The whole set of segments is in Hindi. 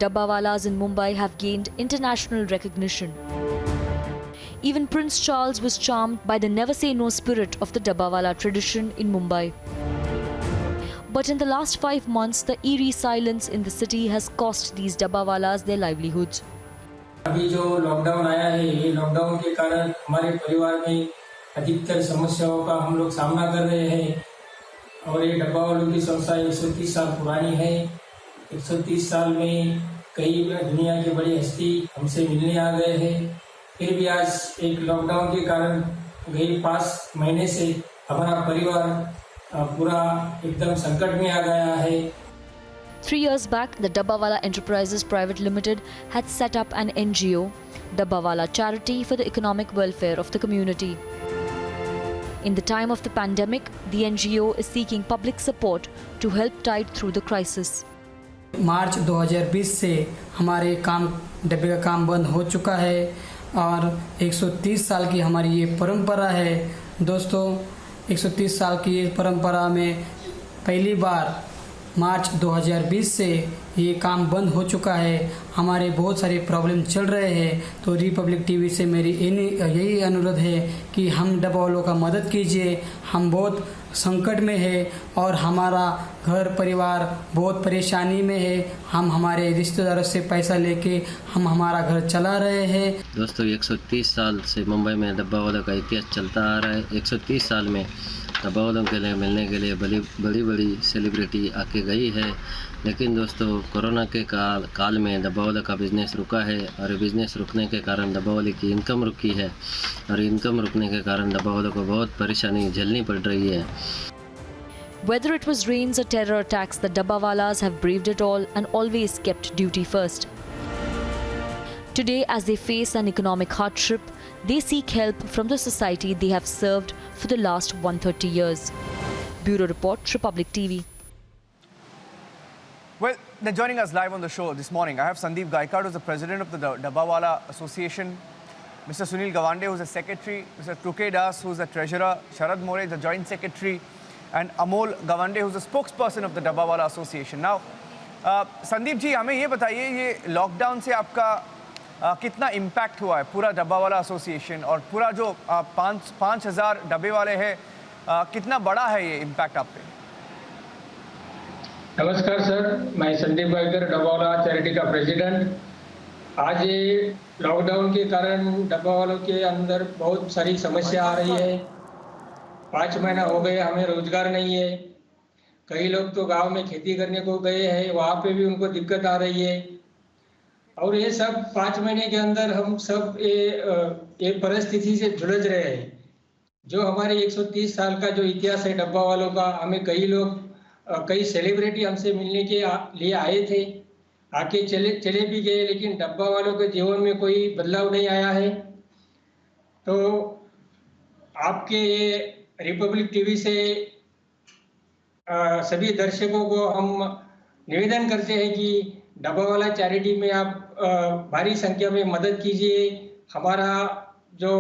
Dabbawalas in Mumbai have gained international recognition. Even Prince Charles was charmed by the never-say-no spirit of the Dabbawala tradition in Mumbai. But in the last 5 months, the eerie silence in the city has cost these Dabbawalas their livelihoods. अभी जो लॉकडाउन आया है, ये लॉकडाउन के कारण हमारे परिवार में अधिकतर समस्याओं का हम लोग सामना कर रहे हैं और ये डब्बावालों की संस्था 130 साल पुरानी है। 130 साल में कई दुनिया के बड़ी हस्ती हमसे मिलने आ गए हैं। फिर भी आज एक लॉकडाउन के कारण गए 5 महीने से हमारा परिवार पूरा एकदम संकट में आ गया है। 3 years back, the Dabbawala Enterprises Private Limited had set up an NGO, Dabbawala Charity, for the economic welfare of the community. In the time of the pandemic, the NGO is seeking public support to help tide through the crisis. मार्च 2020 से हमारे डब्बे का काम बंद हो चुका है और 130 साल की हमारी ये परंपरा है। दोस्तों, 130 साल की ये परंपरा में पहली बार मार्च 2020 से ये काम बंद हो चुका है। हमारे बहुत सारे प्रॉब्लम चल रहे हैं, तो रिपब्लिक टीवी से मेरी यही अनुरोध है कि हम डब्बावालों का मदद कीजिए। हम बहुत संकट में है और हमारा घर परिवार बहुत परेशानी में है। हम हमारे रिश्तेदारों से पैसा लेके हम हमारा घर चला रहे हैं। दोस्तों, 130 साल से मुंबई में डब्बावालों का इतिहास चलता आ रहा है। 130 साल में डब्बावालों के लिए मिलने के लिए बड़ी सेलिब्रिटी आके गई है, लेकिन दोस्तों कोरोना के काल में डब्बावालों का बिज़नेस रुका है और बिज़नेस रुकने के कारण डब्बावालों की इनकम रुकी है और इनकम रुकने के कारण डब्बावालों को बहुत परेशानी झेलनी पड़ रही है। Whether it was rains or terror attacks, the Dabbawalas have braved it all and always kept duty first. Today, as they face an economic hardship, they seek help from the society they have served for the last 130 years. Bureau Report, Republic TV. Well, they're joining us live on the show this morning. I have Sandeep Gaikad, who's the president of the Dabbawala Association, Mr. Sunil Gawande, who's the secretary, Mr. Truke Das, who's the treasurer, Sharad More, the joint secretary, and Amol Gawande, who's the spokesperson of the Dabbawala Association. Now, Sandeep ji, हमें ये बताइए, ये लॉकडाउन से आपका कितना इम्पैक्ट हुआ है पूरा डब्बावाला एसोसिएशन और पूरा जो 5,000 डब्बे वाले हैं, कितना बड़ा है ये इम्पैक्ट आप पे? नमस्कार सर, मैं संदीप गायकर, डब्बावाला चैरिटी का प्रेसिडेंट। आज ये लॉकडाउन के कारण डब्बावालों के अंदर बहुत सारी समस्या आ रही है। 5 महीना हो गए, हमें रोजगार नहीं है। कई लोग तो गांव में खेती करने को गए हैं, वहाँ पे भी उनको दिक्कत आ रही है। और ये सब 5 महीने के अंदर हम सब ये परिस्थिति से जुझ रहे हैं। जो हमारे 130 साल का जो इतिहास है डब्बा वालों का, हमें कई सेलिब्रिटी हमसे मिलने के लिए आए थे, आके चले भी गए, लेकिन डब्बा वालों के जीवन में कोई बदलाव नहीं आया है। तो आपके ये रिपब्लिक टीवी से सभी दर्शकों को हम निवेदन करते हैं कि डब्बावाला चैरिटी में आप भारी संख्या में मदद कीजिए। हमारा जो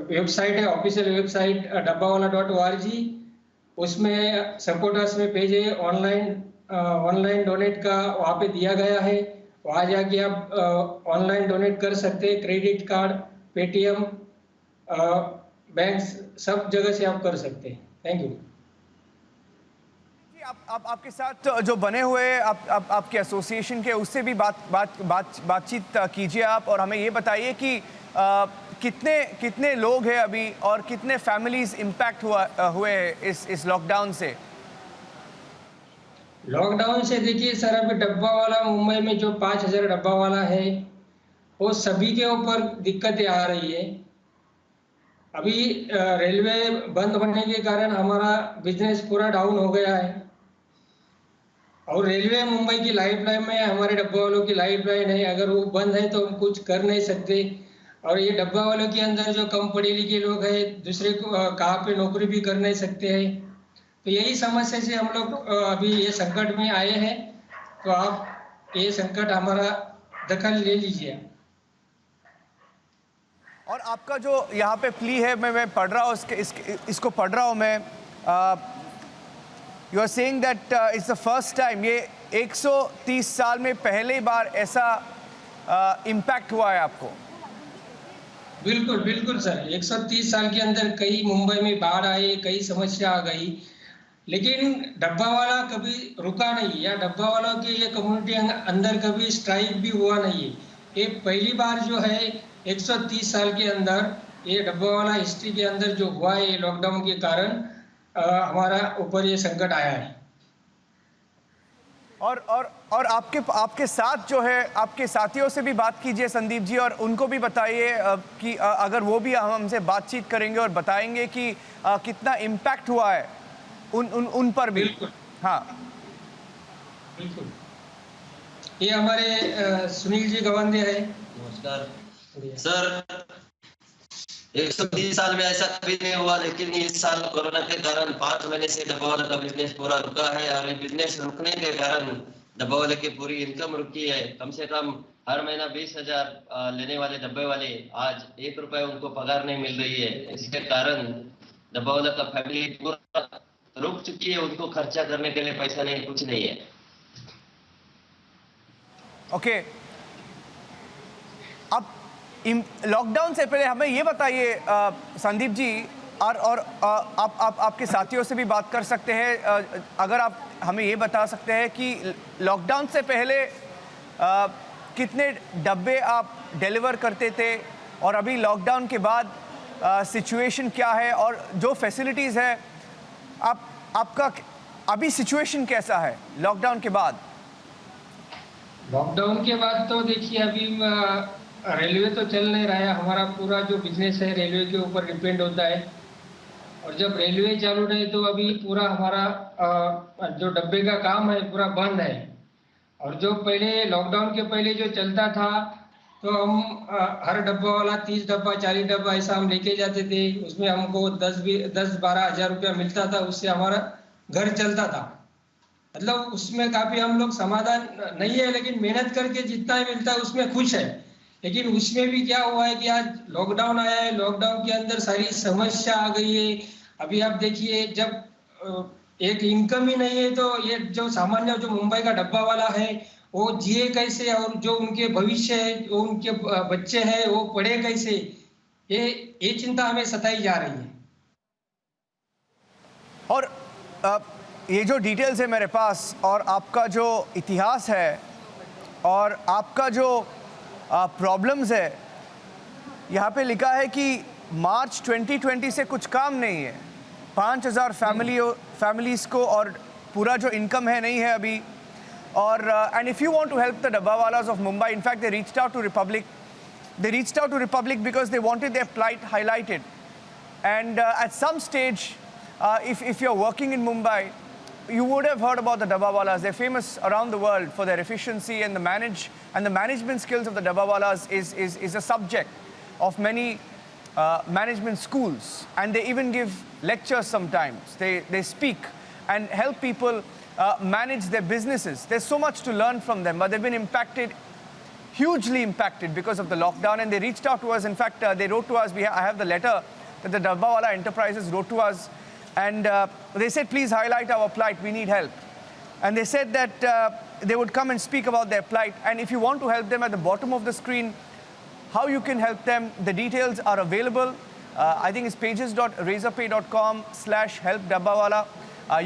वेबसाइट है, ऑफिशियल वेबसाइट dabbawaala.org, उसमें सपोर्टर्स में पेज है, ऑनलाइन डोनेट का वहाँ पे दिया गया है। वहाँ जाके आप ऑनलाइन डोनेट कर सकते हैं। क्रेडिट कार्ड, पेटीएम, बैंक, सब जगह से आप कर सकते हैं। Thank you. आपके साथ जो बने हुए आपके एसोसिएशन के, उससे भी बातचीत कीजिए आप, और हमें ये बताइए कि कितने लोग हैं अभी और कितने फैमिलीज इम्पैक्ट हुए इस लॉकडाउन से? लॉकडाउन से देखिए सर, अभी डब्बा वाला मुंबई में जो 5,000 डब्बा वाला है, वो सभी के ऊपर दिक्कतें आ रही है। अभी रेलवे बंद होने के कारण हमारा बिजनेस पूरा डाउन हो गया है और रेलवे मुंबई की लाइफलाइन में हमारे डब्बा वालों की लाइफलाइन है। अगर वो बंद है तो हम कुछ कर नहीं सकते। और ये डब्बा वालों के अंदर जो कम पढ़े लिखे लोग हैं, दूसरे को कहाँ पे नौकरी भी कर नहीं सकते हैं। तो यही समस्या से हम लोग अभी ये संकट में आए हैं। तो आप ये संकट हमारा दखल ले लीजिए। और आपका जो यहाँ पे प्ली है, मैं पढ़ रहा हूँ, इसको पढ़ रहा हूँ मैं। You are saying that it's the first time, ये 130 साल में पहली बार ऐसा इम्पैक्ट हुआ है आपको? बिल्कुल बिल्कुल सर, 130 साल के अंदर कई मुंबई में बाढ़ आई, कई समस्या आ गई, लेकिन डब्बा वाला कभी रुका नहीं, या डब्बा वालों के ये कम्युनिटी अंदर कभी स्ट्राइक भी हुआ नहीं है। ये पहली बार जो है 130 साल के अंदर ये डब्बा वाला हिस्ट्री के अंदर जो हुआ है, ये लॉकडाउन के कारण हमारा ऊपर ये संकट आया है। और आपके साथ जो है, आपके साथियों से भी बात कीजिए संदीप जी, और उनको भी बताइए कि अगर वो भी हमसे बातचीत करेंगे और बताएंगे कि कितना इम्पैक्ट हुआ है उन पर भी। बिल्कुल हाँ बिल्कुल। ये हमारे सुनील जी गवांदे है। नमस्कार सर। 130 साल में ऐसा कभी नहीं हुआ, लेकिन इस साल कोरोना के कारण 5 महीने से डब्बा वाला का बिजनेस पूरा रुका है, और ये बिजनेस रुकने के कारण डब्बा वाले की पूरी इनकम रुकी है। कम से कम हर महीना 20,000 लेने वाले डब्बे वाले आज 1 रुपए उनको पगार नहीं मिल रही है। इसके कारण डब्बा वाला का फैमिली पूरा रुक चुकी है, उनको खर्चा करने के लिए पैसा नहीं, कुछ नहीं है। ओके, अब लॉकडाउन से पहले हमें ये बताइए संदीप जी, और आप आपके साथियों से भी बात कर सकते हैं, अगर आप हमें ये बता सकते हैं कि लॉकडाउन से पहले कितने डब्बे आप डिलीवर करते थे, और अभी लॉकडाउन के बाद सिचुएशन क्या है, और जो फैसिलिटीज़ है आपका अभी सिचुएशन कैसा है लॉकडाउन के बाद? लॉकडाउन के बाद तो देखिए अभी रेलवे तो चल नहीं रहा है, हमारा पूरा जो बिजनेस है रेलवे के ऊपर डिपेंड होता है, और जब रेलवे चालू रहे तो अभी पूरा हमारा जो डब्बे का काम है पूरा बंद है। और जो पहले लॉकडाउन के पहले जो चलता था, तो हम हर डब्बा वाला 30 डब्बा 40 डब्बा ऐसा हम लेके जाते थे, उसमें हमको 10-12 हज़ार रुपया मिलता था, उससे हमारा घर चलता था। मतलब उसमें काफ़ी हम लोग समाधान नहीं है, लेकिन मेहनत करके जितना ही मिलता है उसमें खुश है। लेकिन उसमें भी क्या हुआ है कि आज लॉकडाउन आया है, लॉकडाउन के अंदर सारी समस्या आ गई है। अभी आप देखिए, जब एक इनकम ही नहीं है तो ये जो सामान्य जो मुंबई का डब्बा वाला है वो जिए कैसे, और जो उनके भविष्य है, जो उनके बच्चे हैं वो पढ़े कैसे, ये चिंता हमें सताई जा रही है। और ये जो डिटेल्स है मेरे पास, और आपका जो इतिहास है, और आपका जो प्रॉब्लम्स है, यहाँ पे लिखा है कि मार्च 2020 से कुछ काम नहीं है, 5,000 फैमिलीज़ को, और पूरा जो इनकम है नहीं है अभी। और and if you want to help the dabbawalas of Mumbai, in fact they reached out to Republic because they wanted their plight highlighted. And at some stage, if you're working in Mumbai, you would have heard about the Dabbawalas. They're famous around the world for their efficiency, and the management skills of the Dabbawalas is a subject of many management schools, and they even give lectures sometimes. They speak and help people manage their businesses. There's so much to learn from them, but they've been hugely impacted because of the lockdown, and they reached out to us. In fact, they wrote to us. I have the letter that the Dabbawala Enterprises wrote to us, and they said, please highlight our plight, we need help. And they said that they would come and speak about their plight, and if you want to help them, at the bottom of the screen, how you can help them, the details are available. I think it's pages.razorpay.com/help Dabbawala.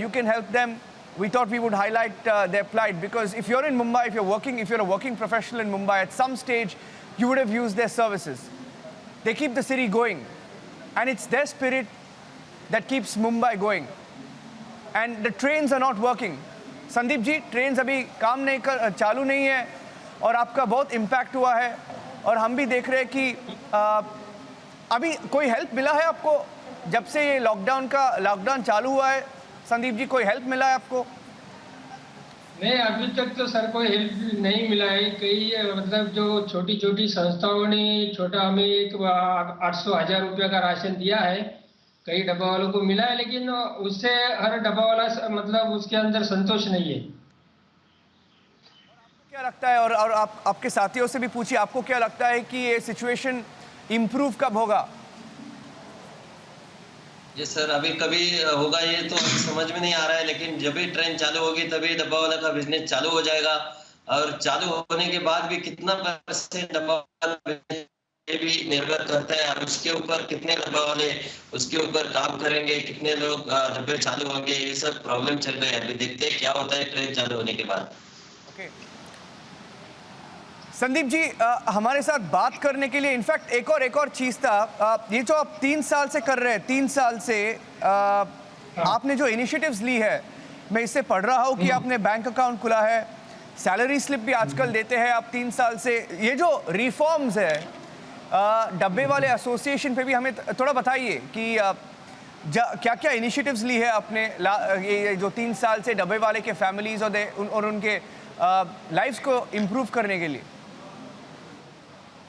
You can help them. We thought we would highlight their plight, because if you're in Mumbai, if you're a working professional in Mumbai, at some stage, you would have used their services. They keep the city going, and it's their spirit that keeps Mumbai going. And the trains are not working. Sandeep ji, trains अभी काम नहीं चालू नहीं है, और आपका बहुत इम्पैक्ट हुआ है, और हम भी देख रहे हैं कि अभी कोई हेल्प मिला है आपको जब से ये लॉकडाउन चालू हुआ है? संदीप जी, कोई हेल्प मिला है आपको? नहीं, अभी तक तो सर कोई हेल्प नहीं मिला है। कई मतलब जो छोटी छोटी संस्थाओं ने छोटा हमें 800,000 रुपया का राशन दिया है, कई डब्बा वालों को मिला है, लेकिन उससे हर डब्बा वाला मतलब उसके अंदर संतोष नहीं है। आपको क्या लगता है, और आपके साथियों से भी पूछिए, आपको क्या लगता है कि ये सिचुएशन इम्प्रूव कब होगा? ये सर अभी कभी होगा ये तो अभी समझ में नहीं आ रहा है, लेकिन जब भी ट्रेन चालू होगी तभी डब्बा वाला का बिजनेस चालू हो जाएगा। और चालू होने के बाद भी कितना परसेंट डब्बा वाला ये भी निर्भर करता है। और उसके ऊपर कितने डब्बा वाले उसके ऊपर काम करेंगे, कितने लोग डब्बे चालू होंगे, ये सब प्रॉब्लम चल रहे हैं। अभी देखते हैं क्या होता है ट्रेन चालू होने के बाद। ओके संदीप जी, हमारे साथ बात करने के लिए इनफैक्ट एक और चीज़ था, ये जो आप 3 साल से कर रहे हैं, 3 साल से आपने जो इनिशिएटिव्स ली है, मैं इससे पढ़ रहा हूँ कि आपने बैंक अकाउंट खुला है, सैलरी स्लिप भी आजकल देते हैं आप 3 साल से। ये जो रिफॉर्म्स है डब्बे वाले एसोसिएशन पे भी हमें थोड़ा बताइए कि क्या क्या इनिशिएटिव्स ली है आपने ये जो 3 साल से डब्बे वाले के फैमिलीज और उनके लाइफ्स को इम्प्रूव करने के लिए।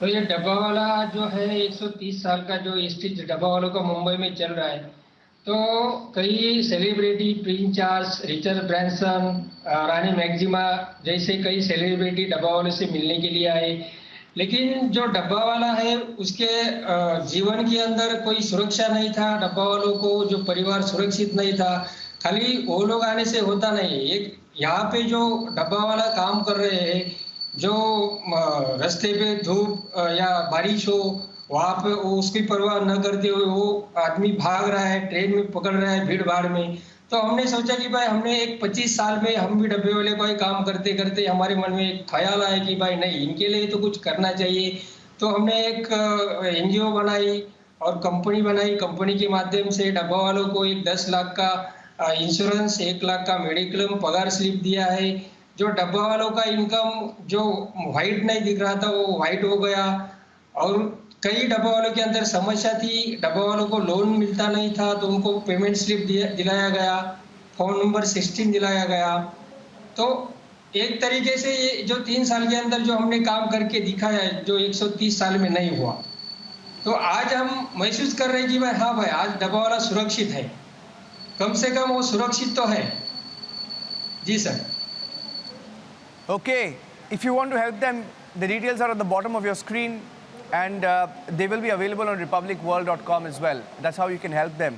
तो ये डब्बा वाला जो है 130 साल का जो स्थित डब्बा वालों का मुंबई में चल रहा है, तो कई celebrity, Prince Charles, Richard Branson, रानी मैक्सिमा जैसे कई सेलिब्रिटी डब्बा वालों से मिलने के लिए आए। लेकिन जो डब्बा वाला है उसके जीवन के अंदर कोई सुरक्षा नहीं था, डब्बा वालों को जो परिवार सुरक्षित नहीं था। खाली वो लोग आने से होता नहीं, एक यहाँ पे जो डब्बा वाला काम कर रहे हैं, जो रास्ते पे धूप या बारिश हो वहाँ पे वो उसकी परवाह न करते हुए वो आदमी भाग रहा है, ट्रेन में पकड़ रहा है भीड़ भाड़ में। तो हमने सोचा कि भाई हमने एक 25 साल में हम भी डब्बे वाले का काम करते करते हमारे मन में एक ख्याल आया कि भाई नहीं, इनके लिए तो कुछ करना चाहिए। तो हमने एक NGO बनाई और कंपनी बनाई। कंपनी के माध्यम से डब्बा वालों को एक 10 लाख का इंश्योरेंस, 1 लाख का मेडिक्लेम पगार स्लिप दिया है। जो डब्बा वालों का इनकम जो वाइट नहीं दिख रहा था वो वाइट हो गया। और कई डब्बा वालों के अंदर समस्या थी, डब्बा वालों को लोन मिलता नहीं था, तो उनको पेमेंट स्लिप दिलाया गया, फोन नंबर 16 दिलाया गया। तो एक तरीके से ये जो 3 साल के अंदर जो हमने काम करके दिखाया है, जो 130 साल में नहीं हुआ, तो आज हम महसूस कर रहे हैं कि भाई हाँ भाई आज डब्बा वाला सुरक्षित है, कम से कम वो सुरक्षित तो है। जी sir. Okay, if you want to help them, the details are at the bottom of your screen and they will be available on republicworld.com as well. That's how you can help them.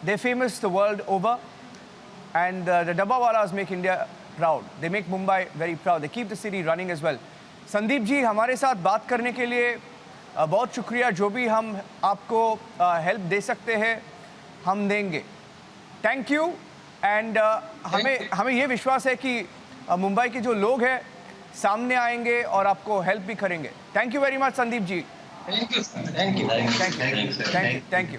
They're famous the world over and the Dabbawalas make India proud. They make Mumbai very proud. They keep the city running as well. Sandeep ji हमारे साथ बात करने के लिए बहुत शुक्रिया। जो भी हम आपको हेल्प दे सकते हैं हम देंगे। Thank you. एंड हमें ये विश्वास है कि मुंबई के जो लोग हैं सामने आएंगे और आपको हेल्प भी करेंगे। Thank you very much Sandeep ji. Thank you.